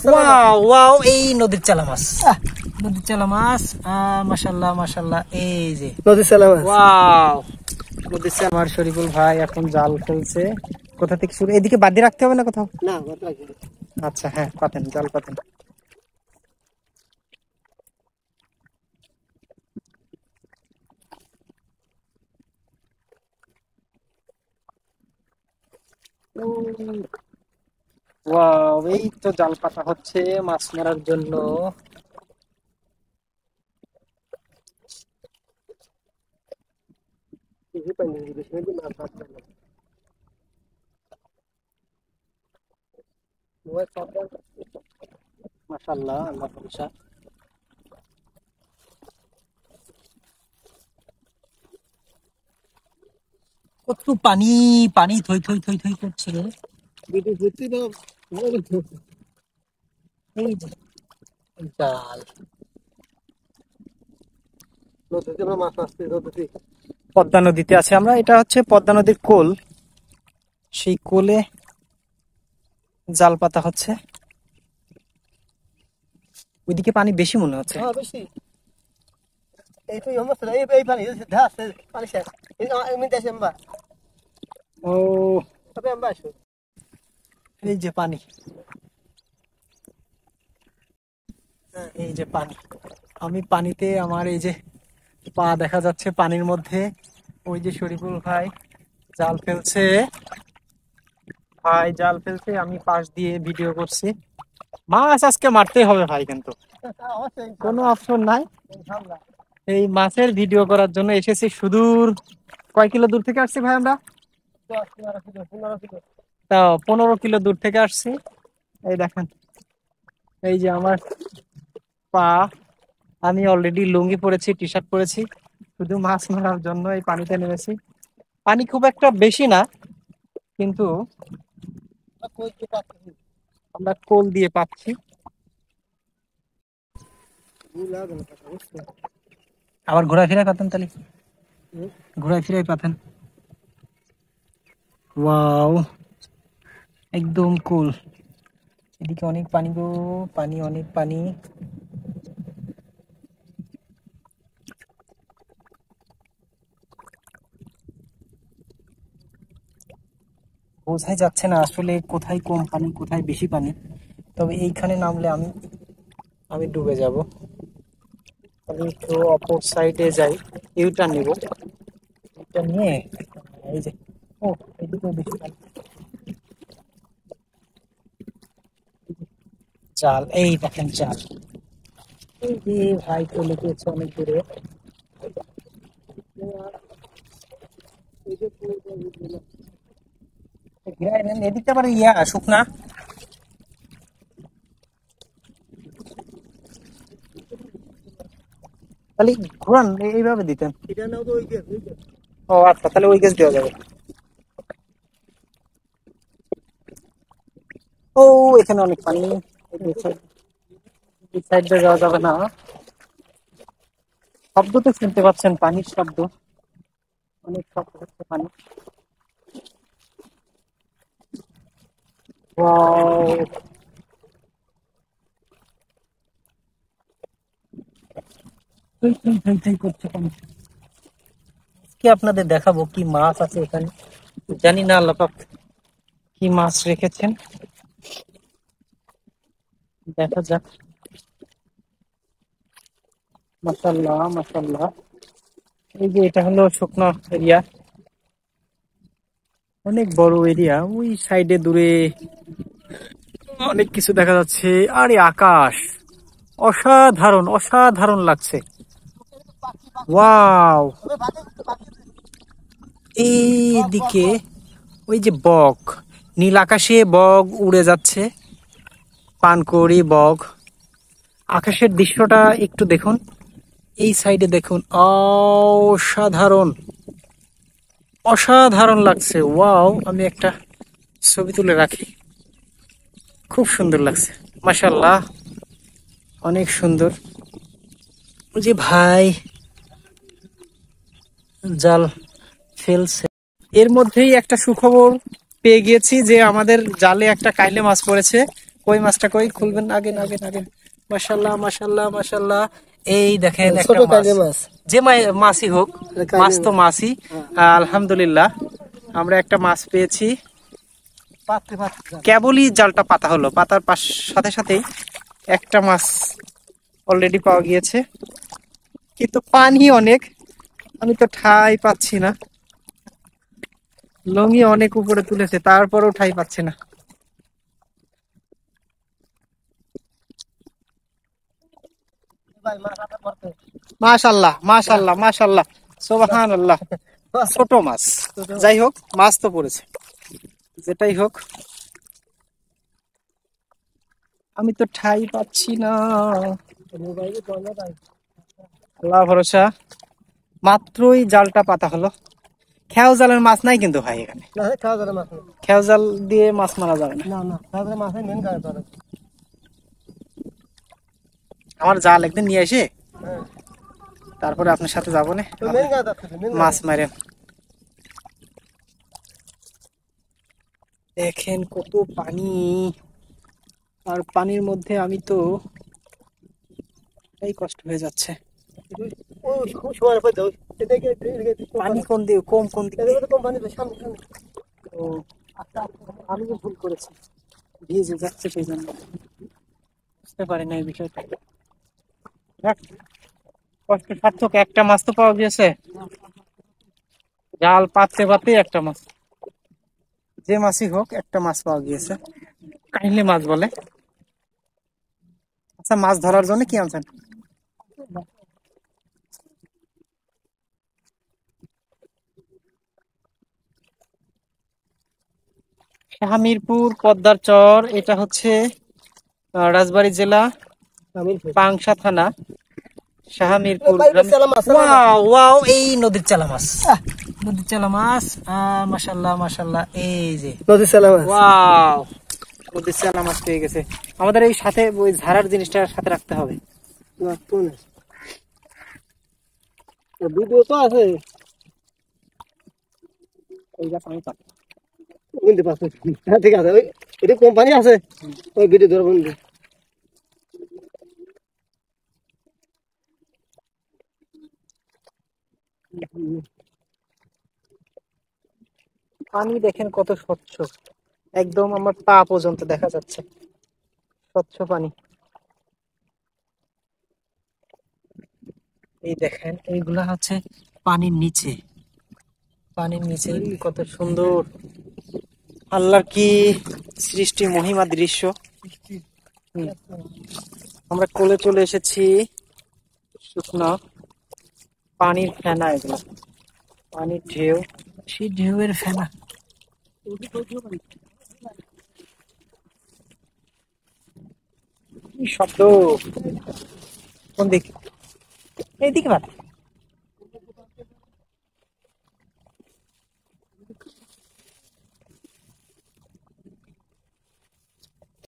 Wow wow, এই নদীর চালা মাছ, নদীর চালা মাছ। মাশাআল্লাহ মাশাআল্লাহ, এই যে নদীর চালা মাছ। ওয়াও, নদীর চালা। আমার শরীফুল ভাই এখন জাল ফেলছে। কোথা থেকে শুরু? এদিকে বাদ দিয়ে রাখতে হবে না কোথাও? না, আচ্ছা হ্যাঁ, পাতেন, জাল পাতেন। ওয়াও, এই তো জাল পাতা হচ্ছে মাছ মারার জন্য। মাশাআল্লাহ, আল্লাহ ভরসা। কত পানি, পানি থই থই থই থই করছে রে। এই যে জাল, পদ্মা নদীতে আছে আমরা। এটা হচ্ছে পদ্মা নদীর কোল, সেই কোলে জাল পাতা হচ্ছে। ওইদিকে পানি বেশি মনে হচ্ছে। ও, এই যে পানি, এই যে পানি। আমি পানিতে, আমার এই যে পা দেখা যাচ্ছে পানির মধ্যে। ওই যে শরীফুল ভাই জাল ফেলছে, ভাই জাল ফেলছে, আমি পাশ দিয়ে ভিডিও করছি। মাছ আজকে মারতেই হবে ভাই, কিন্তু কোনো অপশন নাই। এই মাছের ভিডিও করার জন্য এসেছি সুদূর। কয় কিলো দূর থেকে আসছি ভাই আমরা? তাও 15 কিলো দূর থেকে আসছি। এই দেখেন, এই যে আমার পা, আমি অলরেডি লুঙ্গি পরেছি, টি শার্ট পরেছি, শুধু মাছ মারার জন্য এই পানিতে নেমেছি। পানি খুব একটা বেশি না, কিন্তু আমরা কোল দিয়ে পাচ্ছি। আবার ঘোরা ফিরাই পাতেন তাহলে, ঘোরায় ফিরাই পাতেন। ওয়াও, একদম কুল। এদিকে অনেক পানি গো, পানি, অনেক পানি। বোঝাই যাচ্ছে না আসলে কোথায় কম পানি, কোথায় বেশি পানি। তবে এইখানে নামলে আমি আমি ডুবে যাব। আমি একটু অপর সাইডে যাই, ইউটার্ন নিব। ইউটার্ন নিয়ে এই যে, ও এদিকেও বেশি পানি। জাল, এই দেখেন জাল, এই যে ভাই চলে গিয়েছে অনেক দূরে। এদিকটা আবার ইয়া শুকনা। তাহলে ঘুরান, এইভাবে দিতেন। ও আচ্ছা, তাহলে ওই গ্যাস দেওয়া যাবে। ও, এখানে অনেক পানি, এই সাইড দিয়ে যাওয়া যাবে না। শব্দ তো শুনতে পাচ্ছেন, পানির শব্দ, অনেক শব্দ হচ্ছে পানি। ওয়াও, থই থই থই থই করছে পানি। কি আপনাদের দেখাবো কি মাছ আছে এখানে, জানি না আল্লাহ পাক কি মাছ রেখেছেন, দেখা যাক। মাশাআল্লাহ মাশাআল্লাহ। এই যে এটা হলো শুকনো এরিয়া, অনেক বড় এরিয়া। ওই সাইডে দূরে অনেক কিছু দেখা যাচ্ছে। আরে আকাশ, অসাধারণ অসাধারণ লাগছে। ওয়াও, এইদিকে ওই যে বক, নীল আকাশে বক উড়ে যাচ্ছে, পানকৌড়ি বক। আকাশের দৃশ্যটা একটু দেখুন, এই সাইডে দেখুন, অসাধারণ অসাধারণ লাগছে। ওয়াও, আমি একটা ছবি তুলে রাখি, খুব সুন্দর লাগছে। মাশাআল্লাহ, অনেক সুন্দর। ওই যে ভাই জাল ফেলছে, এর মধ্যেই একটা সুখবর পেয়ে গিয়েছি যে আমাদের জালে একটা কাইলে মাছ পড়েছে। কই মাছটা কই খুলবেন আগে আগে আগে। মাশাল্লাহ মাশাল্লাহ মাশাল্লাহ। এই দেখেন একটা ছোট মাছ, কাইলে মাছ। যে মাছই হোক, মাছ তো মাছই। আলহামদুলিল্লাহ আমরা একটা মাছ পেয়েছি। পাততে পাততে কেবলই জালটা পাতা হলো, পাতার সাথে সাথেই একটা মাছ অলরেডি পাওয়া গিয়েছে, কিন্তু পানি অনেক, আমি তো ঠাই পাচ্ছি না। লঙি অনেক উপরে তুলেছে, তারপরেও ঠাই পাচ্ছি না। ভাই মাছ আটা পড়তে। মাশাল্লাহ মাশাল্লাহ মাশাল্লাহ, সুবহানাল্লাহ। ছোট মাছ, যাই হোক মাছ তো পড়েছে, যেটাই হোক আমি তো ঠাই পাচ্ছি না। আল্লাহ ভরসা। মাত্রই জালটা পাতা হলো। খেয়াও জালের মাছ নাই কিন্তু ভাই এখানে, না খাওয়া যাবে মাছ নেই। খেয়াও জাল দিয়ে মাছ মারা যাবে না। না না খাওয়া যাবে মাছ মেন খাওয়া যাবে। আমার জাল একদিন নিয়ে এসে হ্যাঁ তারপরে আপনার সাথে যাবো না, তো মেন খাওয়া যাচ্ছে মেন মাছ মারেন। দেখেন কত পানি, আর পানির মধ্যে আমি তো এই কষ্ট হয়ে যাচ্ছে। ও খুব সময় পড়ে দাও এদিকে পানি কোন দিকে কম, কোন দিকে? এদিকে তো কোম্পানি তো সামনে সামনে। ও আচ্ছা, আমি যে ভুল করেছি, ভিজে যাচ্ছে সেই জন্য বুঝতে পারি না এই বিষয়টা। যাক, কষ্ট সার্থক, একটা মাছ তো পাওয়া গিয়েছে। জাল পাততে পাততে একটা মাছ, যে মাছই হোক একটা মাছ পাওয়া গিয়েছে। কাহিলে মাছ বলে। আচ্ছা, মাছ ধরার জন্য কি আনছেন? শাহমিরপুর পদ্মার চর, এটা হচ্ছে রাজবাড়ী জেলা, পাংশা থানা, শাহমিরপুর গ্রামে। ওয়াও ওয়াও, এই নদীর চালা মাছ, নদীর চালা মাছ। মাশাল্লাহ মাশাল্লাহ, এই যে নদী চালা মাছ। ওয়াও, নদীর চালা মাছ পেয়ে গেছে। আমাদের এই সাথে ওই ঝাড়ার জিনিসটা সাথে রাখতে হবে। না তো না ভিডিও তো আছে ওইটা পানি পাতা। বুঝতে পারছো? হ্যাঁ ঠিক আছে ওই এটা কোম্পানি আছে ওই ভিডিও ধরে বন্ধু। পানি দেখেন কত স্বচ্ছ, একদম আমার পা পর্যন্ত দেখা যাচ্ছে, স্বচ্ছ পানি। এই দেখেন এইগুলা হচ্ছে পানির নিচে, পানির নিচে কত সুন্দর আল্লাহর কি সৃষ্টি, মহিমা দৃশ্য। হুম। আমরা কোলে চলে এসেছি, শুকনো পানির ফেনা, এগুলো পানির ঢেউ, সেই ঢেউয়ের ফেনা। কি শব্দ, কোন দিক? এইদিকে ভালো।